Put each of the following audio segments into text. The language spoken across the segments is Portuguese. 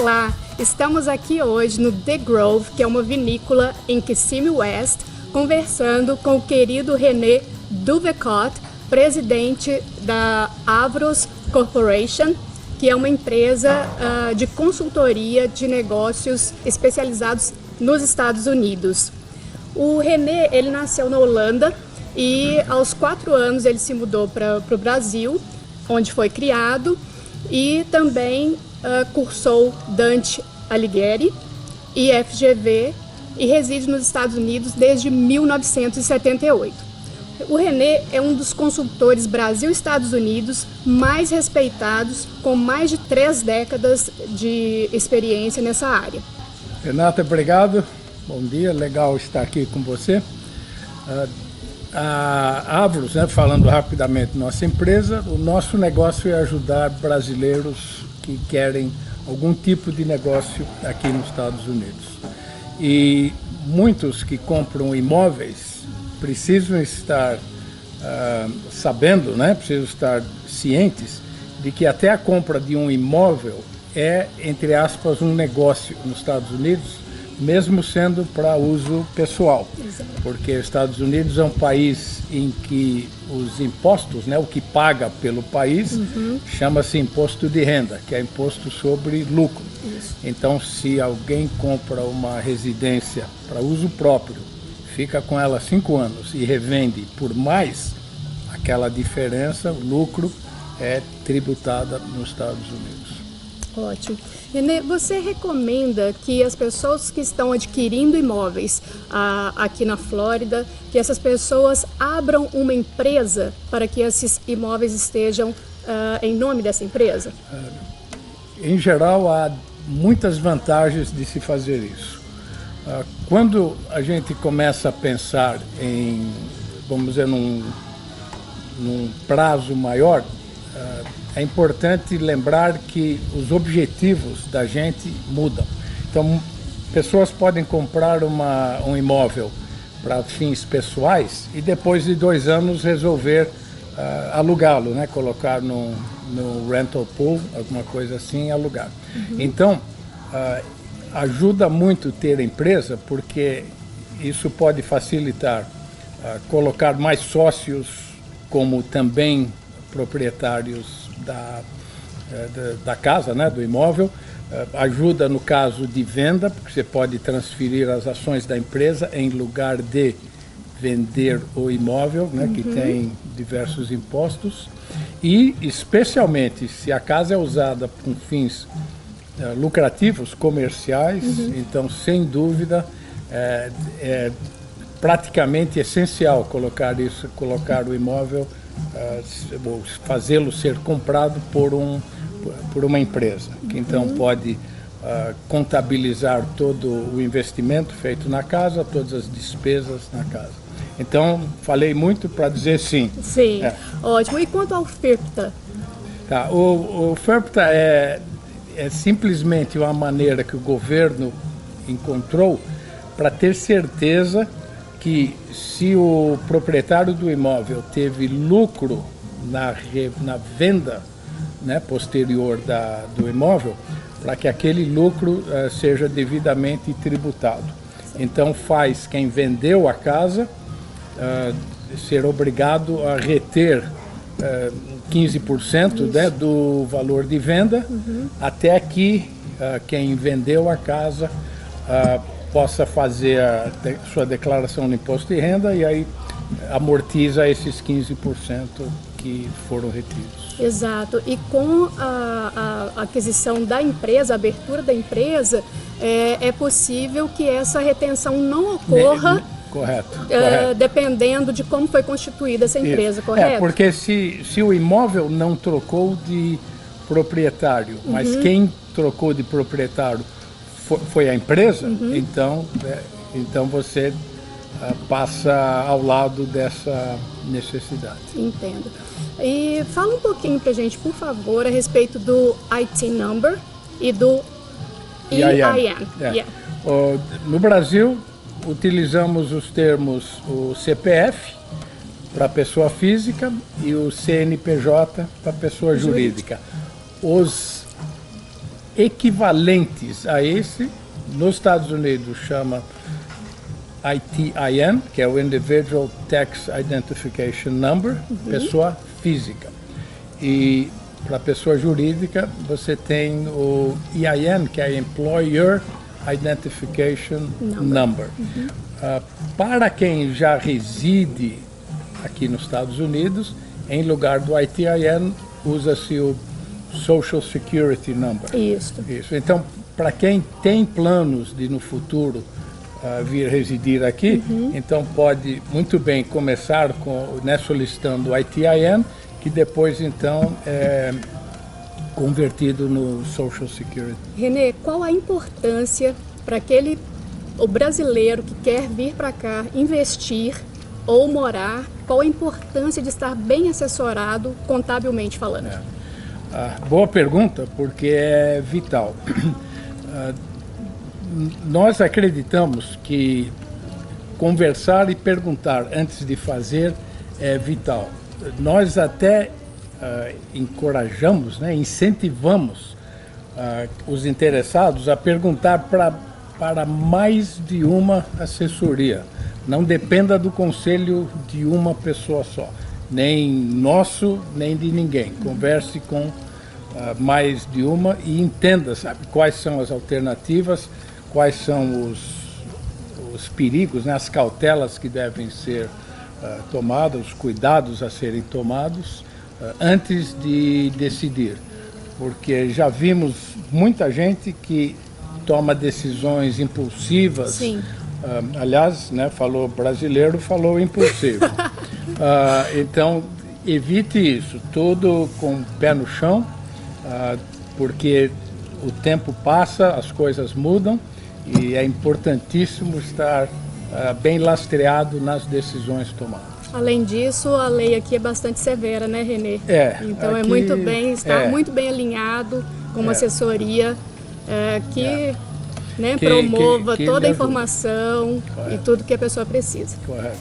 Olá, estamos aqui hoje no The Grove, que é uma vinícola em Kissimmee West, conversando com o querido René Duvecot, presidente da Avros Corporation, que é uma empresa de consultoria de negócios especializados nos Estados Unidos. O René, ele nasceu na Holanda e aos 4 anos ele se mudou para o Brasil, onde foi criado, e também cursou Dante Alighieri e FGV e reside nos Estados Unidos desde 1978. O René é um dos consultores Brasil e Estados Unidos mais respeitados, com mais de 3 décadas de experiência nessa área. Renata, obrigado. Bom dia, legal estar aqui com você. A Avros, falando rapidamente, nossa empresa, o nosso negócio é ajudar brasileiros que querem algum tipo de negócio aqui nos Estados Unidos. E muitos que compram imóveis precisam estar sabendo, precisam estar cientes de que até a compra de um imóvel é, entre aspas, um negócio nos Estados Unidos, mesmo sendo para uso pessoal. Exato. Porque os Estados Unidos é um país em que os impostos, o que paga pelo país, chama-se imposto de renda, que é imposto sobre lucro. Isso. Então, se alguém compra uma residência para uso próprio, fica com ela 5 anos e revende por mais, aquela diferença, o lucro, é tributada nos Estados Unidos. Ótimo. René, você recomenda que as pessoas que estão adquirindo imóveis aqui na Flórida, que essas pessoas abram uma empresa para que esses imóveis estejam em nome dessa empresa? Em geral, há muitas vantagens de se fazer isso. Quando a gente começa a pensar em, vamos dizer, num prazo maior, é importante lembrar que os objetivos da gente mudam. Então, pessoas podem comprar um imóvel para fins pessoais e depois de 2 anos resolver alugá-lo, colocar no rental pool, alguma coisa assim, e alugar. Então, ajuda muito ter empresa, porque isso pode facilitar colocar mais sócios como também proprietários da casa, do imóvel. Ajuda no caso de venda, porque você pode transferir as ações da empresa em lugar de vender o imóvel, que tem diversos impostos. E, especialmente, se a casa é usada com fins lucrativos, comerciais, então, sem dúvida, é praticamente essencial colocar o imóvel, fazê-lo ser comprado por uma empresa, que então pode contabilizar todo o investimento feito na casa, todas as despesas na casa. Então, falei muito para dizer sim. Sim, ótimo. E quanto ao FIRPTA? O FIRPTA é simplesmente uma maneira que o governo encontrou para ter certeza que, se o proprietário do imóvel teve lucro na venda posterior do imóvel, para que aquele lucro seja devidamente tributado. Então, faz quem vendeu a casa ser obrigado a reter 15% do valor de venda, até que quem vendeu a casa possa fazer a sua declaração de imposto de renda e aí amortiza esses 15% que foram retidos. Exato. E com a aquisição da empresa, a abertura da empresa, é possível que essa retenção não ocorra. Correto. Dependendo de como foi constituída essa empresa, correto? Porque se o imóvel não trocou de proprietário, mas quem trocou de proprietário foi a empresa, então você passa ao lado dessa necessidade. Entendo. E fala um pouquinho pra gente, por favor, a respeito do IT number e do EIN. No Brasil, utilizamos os termos o CPF para pessoa física e o CNPJ para pessoa jurídica. equivalentes a esse, nos Estados Unidos chama ITIN, que é o Individual Tax Identification Number, pessoa física. E para pessoa jurídica, você tem o EIN, que é Employer Identification Number. Para quem já reside aqui nos Estados Unidos, em lugar do ITIN, usa-se o Social Security Number. Isso. Então, para quem tem planos de no futuro vir residir aqui, então pode muito bem começar solicitando o ITIN, que depois então é convertido no Social Security. Renê, qual a importância para o brasileiro que quer vir para cá investir ou morar, qual a importância de estar bem assessorado contabilmente falando? Boa pergunta, porque é vital. Nós acreditamos que conversar e perguntar antes de fazer é vital. Nós até encorajamos, incentivamos os interessados a perguntar para mais de uma assessoria. Não dependa do conselho de uma pessoa só, nem nosso, nem de ninguém. Converse com mais de uma e entenda, quais são as alternativas, quais são os perigos, as cautelas que devem ser tomadas, os cuidados a serem tomados antes de decidir. Porque já vimos muita gente que toma decisões impulsivas. Sim. Aliás, falou brasileiro, falou impulsivo. Então, evite isso, tudo com o pé no chão, porque o tempo passa, as coisas mudam e é importantíssimo estar bem lastreado nas decisões tomadas. Além disso, a lei aqui é bastante severa, né, Renê? Então aqui, é muito bem, está muito bem alinhado com uma assessoria que promova toda a informação e tudo que a pessoa precisa. Correto.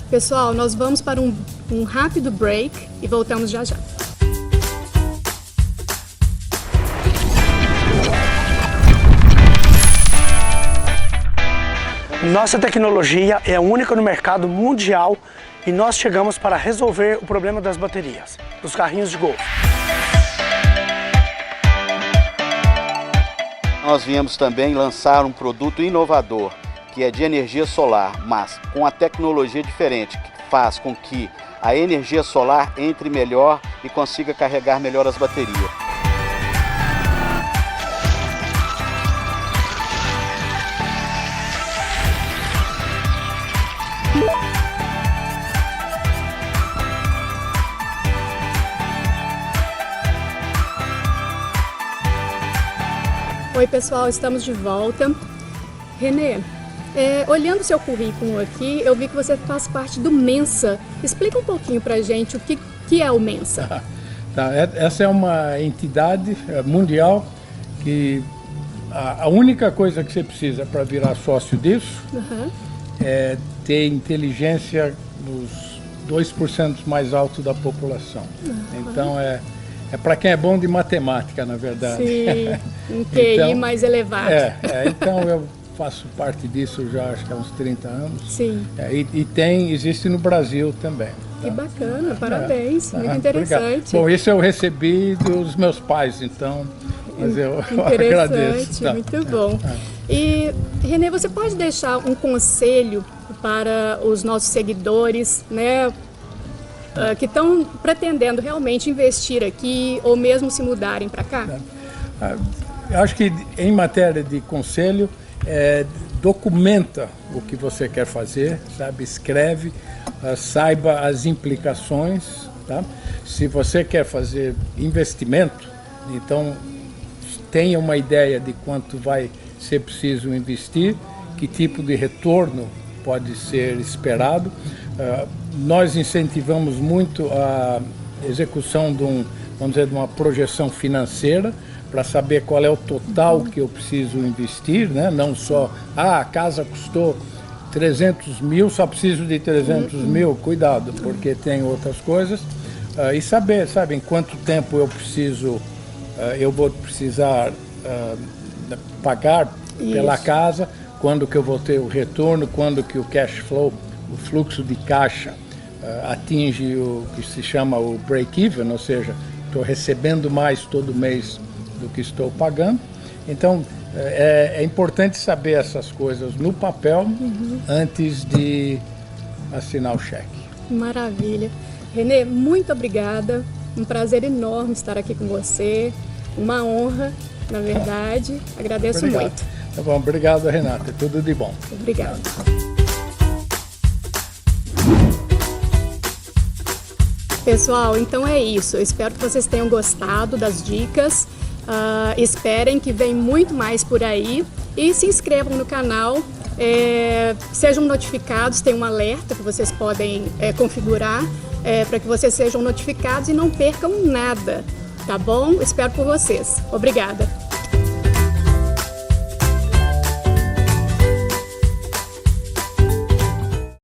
Pessoal, nós vamos para um rápido break e voltamos já já. Nossa tecnologia é a única no mercado mundial e nós chegamos para resolver o problema das baterias, dos carrinhos de golfe. Nós viemos também lançar um produto inovador, que é de energia solar, mas com a tecnologia diferente, que faz com que a energia solar entre melhor e consiga carregar melhor as baterias. Oi pessoal, estamos de volta. Renê, olhando seu currículo aqui, eu vi que você faz parte do Mensa. Explica um pouquinho pra gente o que é o Mensa. Essa é uma entidade mundial que a única coisa que você precisa para virar sócio disso é ter inteligência dos 2% mais alto da população. Então é para quem é bom de matemática, na verdade. Sim, um QI então, mais elevado. Então eu faço parte disso já acho que há uns 30 anos. Sim. Existe no Brasil também. Que bacana, parabéns, muito interessante. Obrigado. Bom, isso eu recebi dos meus pais, então mas eu agradeço. Muito bom. E, Renê, você pode deixar um conselho para os nossos seguidores, que estão pretendendo realmente investir aqui ou mesmo se mudarem para cá? Eu acho que em matéria de conselho, documenta o que você quer fazer, escreve, saiba as implicações. Se você quer fazer investimento, então tenha uma ideia de quanto vai ser preciso investir, que tipo de retorno pode ser esperado. Nós incentivamos muito a execução de uma projeção financeira para saber qual é o total que eu preciso investir, não só, a casa custou 300 mil, só preciso de 300 mil, cuidado, porque tem outras coisas, e saber, em quanto tempo eu preciso eu vou precisar pagar pela casa, quando que eu vou ter o retorno, quando que o cash flow, o fluxo de caixa, atinge o que se chama o break-even, ou seja, estou recebendo mais todo mês do que estou pagando. Então, é importante saber essas coisas no papel antes de assinar o cheque. Maravilha. Renê, muito obrigada. Um prazer enorme estar aqui com você. Uma honra, na verdade. Agradeço muito. Tá bom, obrigado, Renata. Tudo de bom. Obrigada. Pessoal, então é isso. Eu espero que vocês tenham gostado das dicas. Esperem que vem muito mais por aí. E se inscrevam no canal. Sejam notificados. Tem um alerta que vocês podem configurar para que vocês sejam notificados e não percam nada. Tá bom? Espero por vocês. Obrigada.